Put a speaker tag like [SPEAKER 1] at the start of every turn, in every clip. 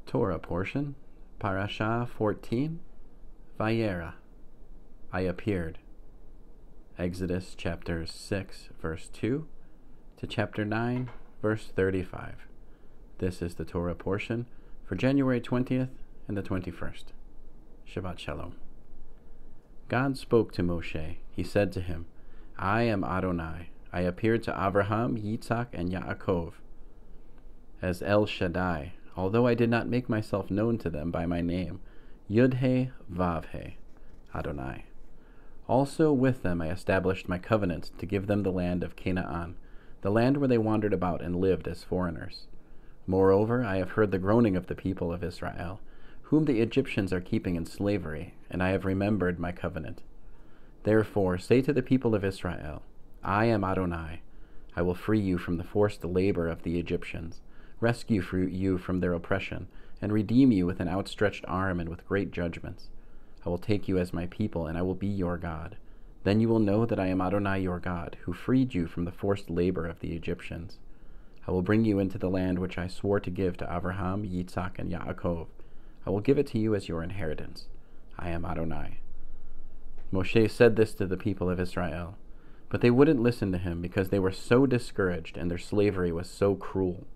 [SPEAKER 1] Torah portion, Parashah 14, Vayera, I appeared. Exodus chapter 6, verse 2 to chapter 9, verse 35. This is the Torah portion for January 20th and the 21st. Shabbat Shalom. God spoke to Moshe. He said to him, I am Adonai. I appeared to Abraham, Yitzhak, and Yaakov as El Shaddai, although I did not make myself known to them by my name, Yud-He, Vav-He, Adonai. Also with them I established my covenant to give them the land of Canaan, the land where they wandered about and lived as foreigners. Moreover, I have heard the groaning of the people of Israel, whom the Egyptians are keeping in slavery, and I have remembered my covenant. Therefore say to the people of Israel, I am Adonai. I will free you from the forced labor of the Egyptians, rescue you from their oppression, and redeem you with an outstretched arm and with great judgments. I will take you as my people, and I will be your God. Then you will know that I am Adonai your God, who freed you from the forced labor of the Egyptians. I will bring you into the land which I swore to give to Abraham, Yitzhak, and Yaakov. I will give it to you as your inheritance. I am Adonai. Moshe said this to the people of Israel, but they wouldn't listen to him because they were so discouraged and their slavery was so cruel.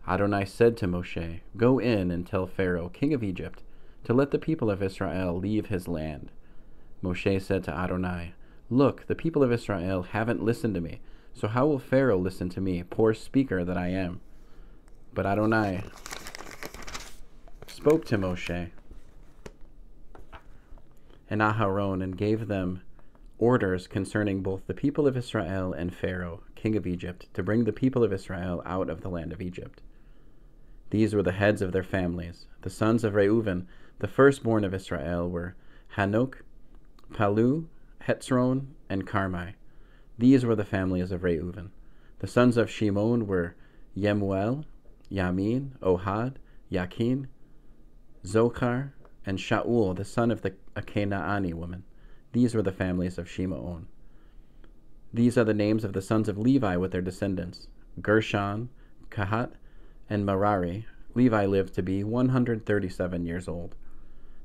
[SPEAKER 1] Adonai said to Moshe, Go in and tell Pharaoh, king of Egypt, to let the people of Israel leave his land. Moshe said to Adonai, Look, the people of Israel haven't listened to me, so how will Pharaoh listen to me, poor speaker that I am? But Adonai spoke to Moshe and Aharon and gave them orders concerning both the people of Israel and Pharaoh, king of Egypt, to bring the people of Israel out of the land of Egypt. These were the heads of their families. The sons of Reuven, the firstborn of Israel, were Hanok, Palu, Hetzron, and Carmi. These were the families of Reuven. The sons of Shimon were Yemuel, Yamin, Ohad, Yakin, Zochar, and Shaul, the son of a Canaanite woman. These were the families of Shimon. These are the names of the sons of Levi with their descendants: Gershon, Kahat, and Merari. Levi lived to be 137 years old.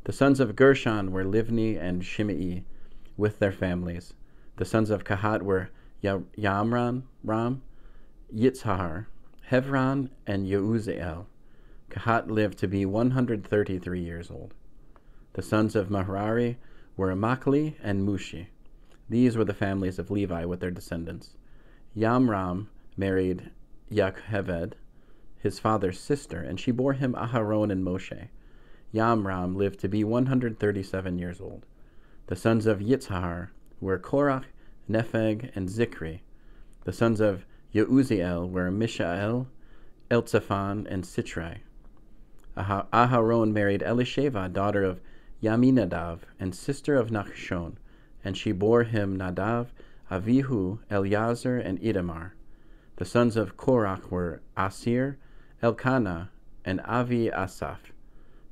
[SPEAKER 1] The sons of Gershon were Livni and Shimei with their families. The sons of Kahat were Yamram, Yitzhar, Hebron, and Yeuziel. Kahat lived to be 133 years old. The sons of Merari were Machli and Mushi. These were the families of Levi with their descendants. Yamram married Yocheved, his father's sister, and she bore him Aharon and Moshe. Yamram lived to be 137 years old. The sons of Yitzhar were Korach, Nepheg, and Zikri. The sons of Yeuziel were Mishael, Eltzaphan, and Sitrai. Aharon married Elisheva, daughter of Yaminadav, and sister of Nachshon, and she bore him Nadav, Avihu, Eleazar, and Itamar. The sons of Korach were Asir, Elkanah, and Avi Asaph.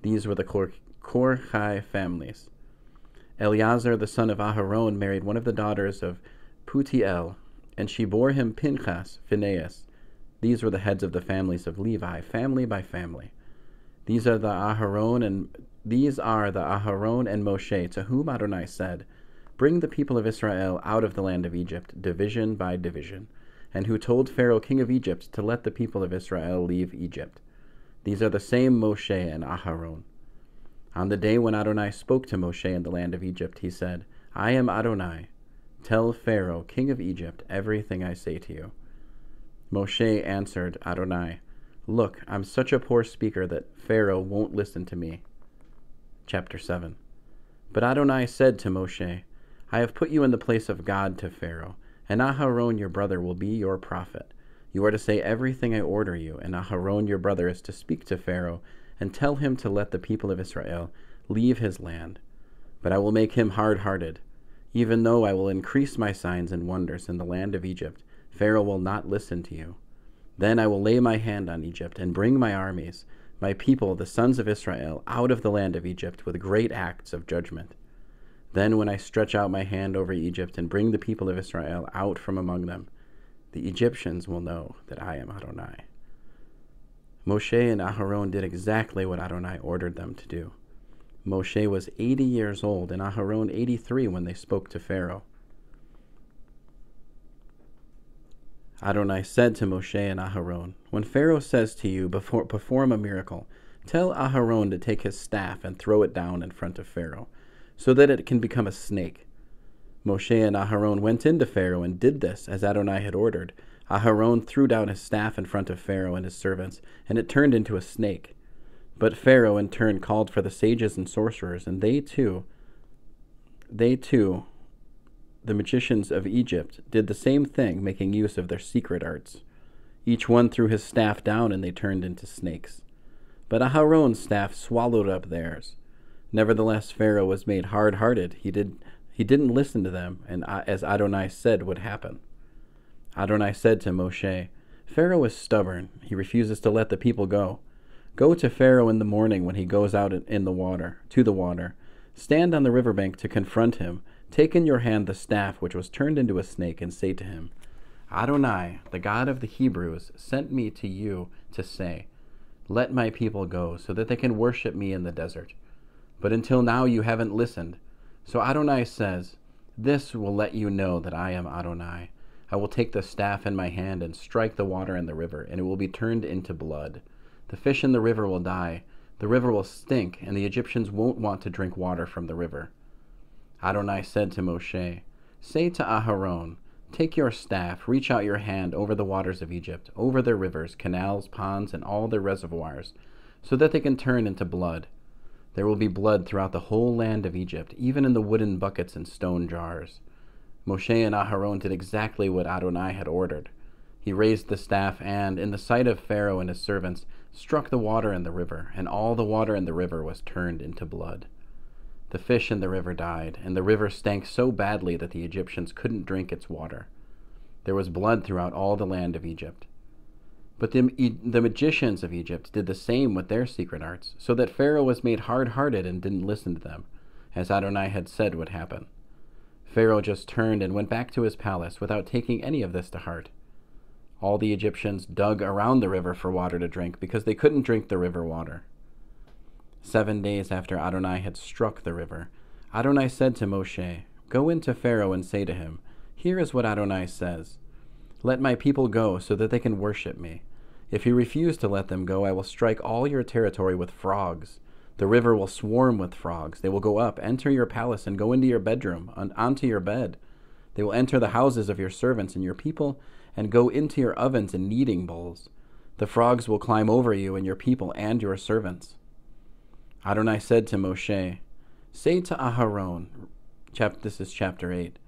[SPEAKER 1] These were the Korchai families. Eleazar, the son of Aharon, married one of the daughters of Putiel, and she bore him Pinchas, Phinehas. These were the heads of the families of Levi, family by family. These are the Aharon and Moshe, to whom Adonai said, Bring the people of Israel out of the land of Egypt, division by division, and who told Pharaoh king of Egypt to let the people of Israel leave Egypt. These are the same Moshe and Aharon. On the day when Adonai spoke to Moshe in the land of Egypt, he said, I am Adonai. Tell Pharaoh king of Egypt everything I say to you. Moshe answered Adonai, Look, I'm such a poor speaker that Pharaoh won't listen to me. Chapter 7. But Adonai said to Moshe, I have put you in the place of God to Pharaoh, and Aharon your brother will be your prophet. You are to say everything I order you, and Aharon your brother is to speak to Pharaoh, and tell him to let the people of Israel leave his land. But I will make him hard-hearted. Even though I will increase my signs and wonders in the land of Egypt, Pharaoh will not listen to you. Then I will lay my hand on Egypt, and bring my armies, my people, the sons of Israel, out of the land of Egypt with great acts of judgment. Then when I stretch out my hand over Egypt and bring the people of Israel out from among them, the Egyptians will know that I am Adonai. Moshe and Aharon did exactly what Adonai ordered them to do. Moshe was 80 years old and Aharon 83 when they spoke to Pharaoh. Adonai said to Moshe and Aharon, "When Pharaoh says to you, perform a miracle, tell Aharon to take his staff and throw it down in front of Pharaoh, so that it can become a snake." Moshe and Aharon went into Pharaoh and did this as Adonai had ordered. Aharon threw down his staff in front of Pharaoh and his servants, and it turned into a snake. But Pharaoh in turn called for the sages and sorcerers, and they too, the magicians of Egypt, did the same thing, making use of their secret arts. Each one threw his staff down, and they turned into snakes. But Aharon's staff swallowed up theirs. Nevertheless, Pharaoh was made hard-hearted. He didn't listen to them, and as Adonai said would happen. Adonai said to Moshe, "Pharaoh is stubborn. He refuses to let the people go. Go to Pharaoh in the morning when he goes out to the water. Stand on the riverbank to confront him. Take in your hand the staff which was turned into a snake, and say to him, 'Adonai, the God of the Hebrews, sent me to you to say, let my people go, so that they can worship me in the desert. But until now you haven't listened. So Adonai says, this will let you know that I am Adonai. I will take the staff in my hand and strike the water in the river, and it will be turned into blood. The fish in the river will die. The river will stink, and the Egyptians won't want to drink water from the river.' Adonai said to Moshe, 'Say to Aharon, take your staff, reach out your hand over the waters of Egypt, over their rivers, canals, ponds, and all their reservoirs, so that they can turn into blood. There will be blood throughout the whole land of Egypt, even in the wooden buckets and stone jars.' Moshe and Aharon did exactly what Adonai had ordered. He raised the staff and, in the sight of Pharaoh and his servants, struck the water in the river, and all the water in the river was turned into blood. The fish in the river died, and the river stank so badly that the Egyptians couldn't drink its water. There was blood throughout all the land of Egypt. But the magicians of Egypt did the same with their secret arts, so that Pharaoh was made hard-hearted and didn't listen to them, as Adonai had said would happen. Pharaoh just turned and went back to his palace without taking any of this to heart. All the Egyptians dug around the river for water to drink because they couldn't drink the river water. 7 days after Adonai had struck the river, Adonai said to Moshe, "Go into Pharaoh and say to him, 'Here is what Adonai says. Let my people go so that they can worship me. If you refuse to let them go, I will strike all your territory with frogs. The river will swarm with frogs. They will go up, enter your palace, and go into your bedroom, onto your bed. They will enter the houses of your servants and your people, and go into your ovens and kneading bowls. The frogs will climb over you and your people and your servants.'" Adonai said to Moshe, "Say to Aharon," this is chapter 8.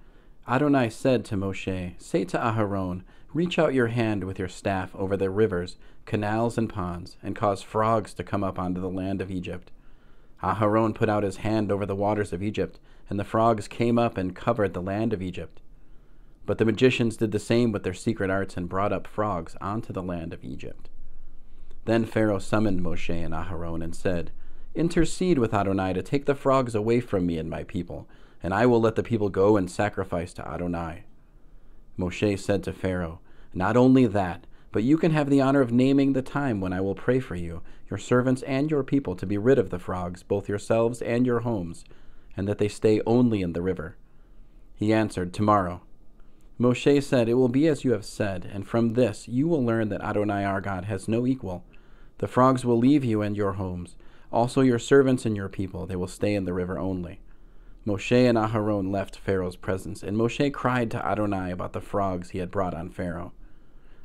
[SPEAKER 1] Adonai said to Moshe, "Say to Aharon, reach out your hand with your staff over the rivers, canals, and ponds, and cause frogs to come up onto the land of Egypt." Aharon put out his hand over the waters of Egypt, and the frogs came up and covered the land of Egypt. But the magicians did the same with their secret arts and brought up frogs onto the land of Egypt. Then Pharaoh summoned Moshe and Aharon and said, "Intercede with Adonai to take the frogs away from me and my people, and I will let the people go and sacrifice to Adonai." Moshe said to Pharaoh, "Not only that, but you can have the honor of naming the time when I will pray for you, your servants and your people, to be rid of the frogs, both yourselves and your homes, and that they stay only in the river." He answered, "Tomorrow." Moshe said, "It will be as you have said, and from this you will learn that Adonai our God has no equal. The frogs will leave you and your homes, also your servants and your people. They will stay in the river only." Moshe and Aharon left Pharaoh's presence, and Moshe cried to Adonai about the frogs he had brought on Pharaoh.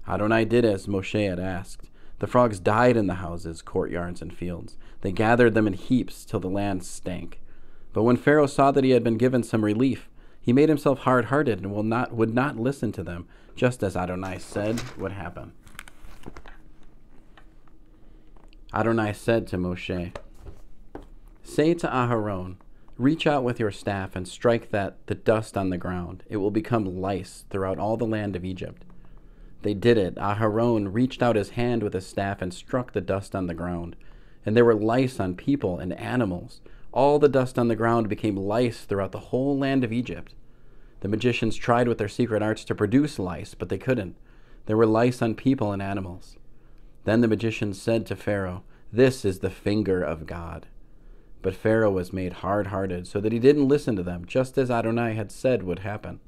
[SPEAKER 1] Adonai did as Moshe had asked. The frogs died in the houses, courtyards, and fields. They gathered them in heaps till the land stank. But when Pharaoh saw that he had been given some relief, he made himself hard-hearted and would not listen to them, just as Adonai said would happen. Adonai said to Moshe, "Say to Aharon, reach out with your staff and strike the dust on the ground. It will become lice throughout all the land of Egypt." They did it. Aharon reached out his hand with his staff and struck the dust on the ground, and there were lice on people and animals. All the dust on the ground became lice throughout the whole land of Egypt. The magicians tried with their secret arts to produce lice, but they couldn't. There were lice on people and animals. Then the magicians said to Pharaoh, "This is the finger of God." But Pharaoh was made hard-hearted, so that he didn't listen to them, just as Adonai had said would happen.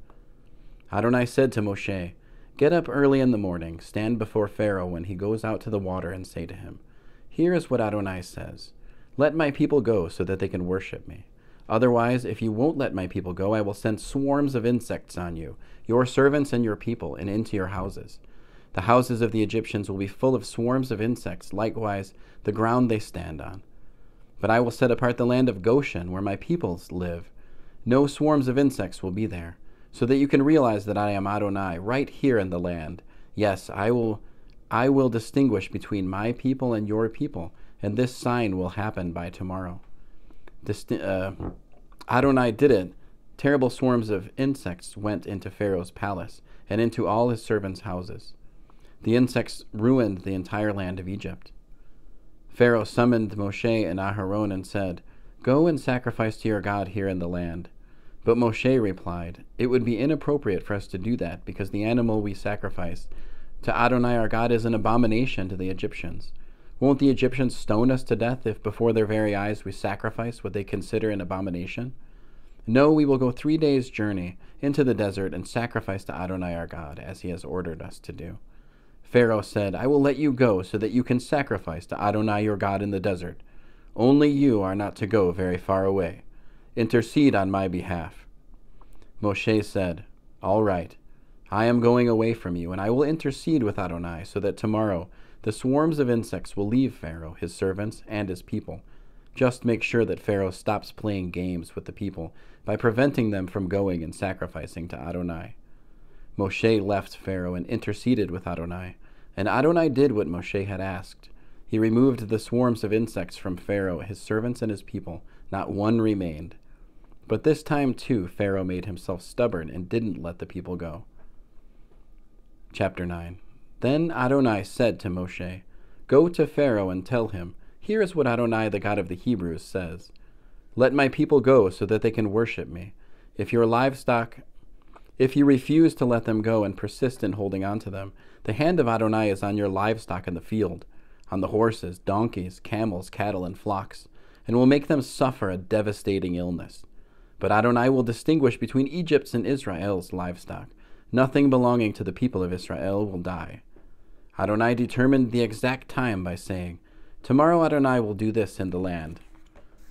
[SPEAKER 1] Adonai said to Moshe, "Get up early in the morning, stand before Pharaoh when he goes out to the water, and say to him, 'Here is what Adonai says. Let my people go so that they can worship me. Otherwise, if you won't let my people go, I will send swarms of insects on you, your servants and your people, and into your houses. The houses of the Egyptians will be full of swarms of insects, likewise the ground they stand on. But I will set apart the land of Goshen, where my peoples live. No swarms of insects will be there, so that you can realize that I am Adonai right here in the land. Yes, I will distinguish between my people and your people, and this sign will happen by tomorrow." Adonai did it. Terrible swarms of insects went into Pharaoh's palace and into all his servants' houses. The insects ruined the entire land of Egypt. Pharaoh summoned Moshe and Aharon and said, "Go and sacrifice to your God here in the land." But Moshe replied, "It would be inappropriate for us to do that, because the animal we sacrifice to Adonai our God is an abomination to the Egyptians. Won't the Egyptians stone us to death if before their very eyes we sacrifice what they consider an abomination? No, we will go 3 days' journey into the desert and sacrifice to Adonai our God, as he has ordered us to do." Pharaoh said, "I will let you go so that you can sacrifice to Adonai your God in the desert. Only you are not to go very far away. Intercede on my behalf." Moshe said, "All right, I am going away from you, and I will intercede with Adonai so that tomorrow the swarms of insects will leave Pharaoh, his servants, and his people. Just make sure that Pharaoh stops playing games with the people by preventing them from going and sacrificing to Adonai." Moshe left Pharaoh and interceded with Adonai, and Adonai did what Moshe had asked. He removed the swarms of insects from Pharaoh, his servants, and his people. Not one remained. But this time, too, Pharaoh made himself stubborn and didn't let the people go. Chapter 9. Then Adonai said to Moshe, "Go to Pharaoh and tell him, 'Here is what Adonai, the God of the Hebrews, says. Let my people go so that they can worship me. If you refuse to let them go and persist in holding on to them, the hand of Adonai is on your livestock in the field, on the horses, donkeys, camels, cattle, and flocks, and will make them suffer a devastating illness. But Adonai will distinguish between Egypt's and Israel's livestock. Nothing belonging to the people of Israel will die.' Adonai determined the exact time by saying, 'Tomorrow Adonai will do this in the land.'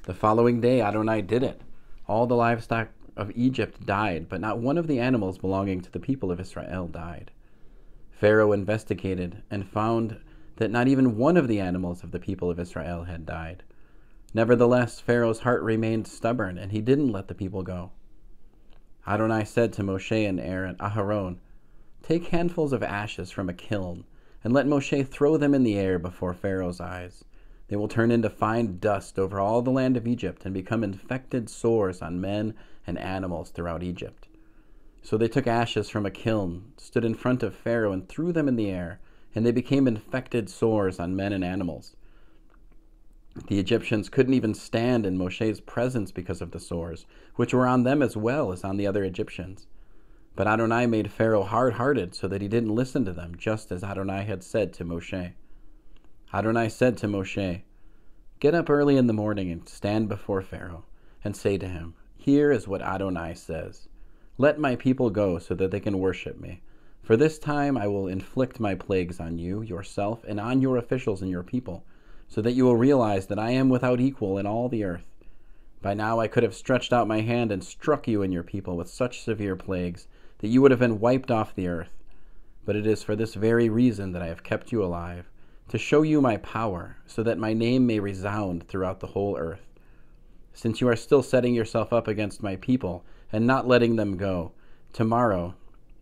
[SPEAKER 1] The following day Adonai did it. All the livestock of Egypt died, but not one of the animals belonging to the people of Israel died. Pharaoh investigated and found that not even one of the animals of the people of Israel had died. Nevertheless, Pharaoh's heart remained stubborn, and he didn't let the people go. Adonai said to Moshe and Aharon, "Take handfuls of ashes from a kiln, and let Moshe throw them in the air before Pharaoh's eyes. They will turn into fine dust over all the land of Egypt and become infected sores on men and animals throughout Egypt." So they took ashes from a kiln, stood in front of Pharaoh, and threw them in the air, and they became infected sores on men and animals. The Egyptians couldn't even stand in Moshe's presence because of the sores, which were on them as well as on the other Egyptians. But Adonai made Pharaoh hard-hearted so that he didn't listen to them, just as Adonai had said to Moshe. Adonai said to Moshe, "Get up early in the morning and stand before Pharaoh, and say to him, 'Here is what Adonai says. Let my people go so that they can worship me. For this time I will inflict my plagues on you, yourself, and on your officials and your people, so that you will realize that I am without equal in all the earth. By now I could have stretched out my hand and struck you and your people with such severe plagues that you would have been wiped off the earth. But it is for this very reason that I have kept you alive, to show you my power, so that my name may resound throughout the whole earth. Since you are still setting yourself up against my people and not letting them go, tomorrow,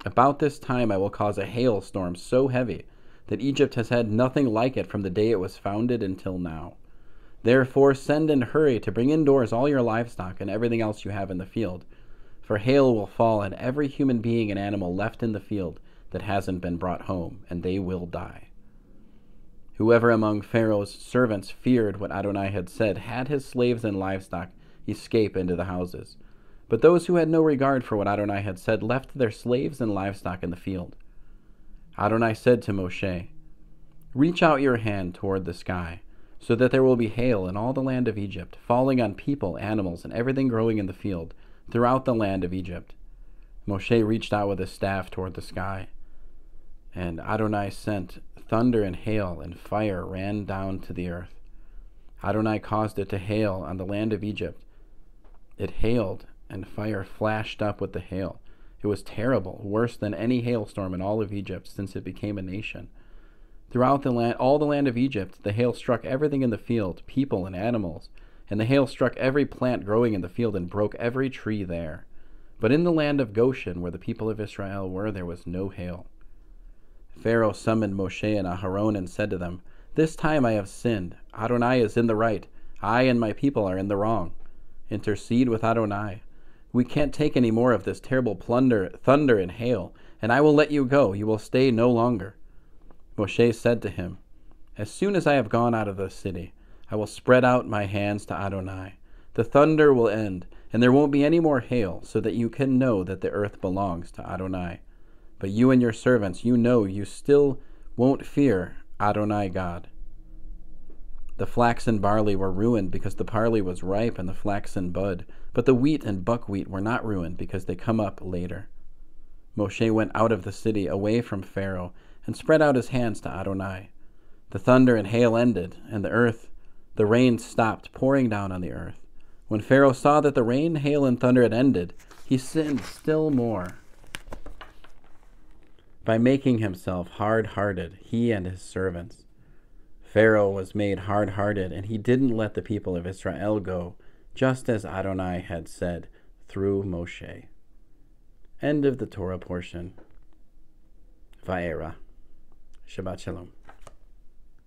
[SPEAKER 1] about this time, I will cause a hailstorm so heavy that Egypt has had nothing like it from the day it was founded until now. Therefore send and hurry to bring indoors all your livestock and everything else you have in the field, for hail will fall on every human being and animal left in the field that hasn't been brought home, and they will die." Whoever among Pharaoh's servants feared what Adonai had said had his slaves and livestock escape into the houses. But those who had no regard for what Adonai had said left their slaves and livestock in the field. Adonai said to Moshe, Reach out your hand toward the sky, so that there will be hail in all the land of Egypt, falling on people, animals, and everything growing in the field, throughout the land of Egypt. Moshe reached out with his staff toward the sky, and Adonai sent thunder and hail, and fire ran down to the earth. Adonai caused it to hail on the land of Egypt. It hailed, and fire flashed up with the hail. It was terrible, worse than any hailstorm in all of Egypt since it became a nation. Throughout the land, all the land of Egypt, the hail struck everything in the field, people and animals, and the hail struck every plant growing in the field and broke every tree there. But in the land of Goshen, where the people of Israel were, there was no hail. Pharaoh summoned Moshe and Aharon and said to them, "This time I have sinned. Adonai is in the right. I and my people are in the wrong. Intercede with Adonai. We can't take any more of this terrible plunder, thunder, and hail, and I will let you go. You will stay no longer." Moshe said to him, "As soon as I have gone out of the city, I will spread out my hands to Adonai. The thunder will end, and there won't be any more hail, so that you can know that the earth belongs to Adonai. But you and your servants, you know you still won't fear Adonai God." The flax and barley were ruined because the barley was ripe and the flaxen bud, but the wheat and buckwheat were not ruined because they come up later. Moshe went out of the city away from Pharaoh and spread out his hands to Adonai. The thunder and hail ended, and the rain stopped pouring down on the earth. When Pharaoh saw that the rain, hail, and thunder had ended, he sinned still more by making himself hard-hearted, he and his servants. Pharaoh was made hard-hearted, and he didn't let the people of Israel go, just as Adonai had said through Moshe. End of the Torah portion. Vayera. Shabbat Shalom.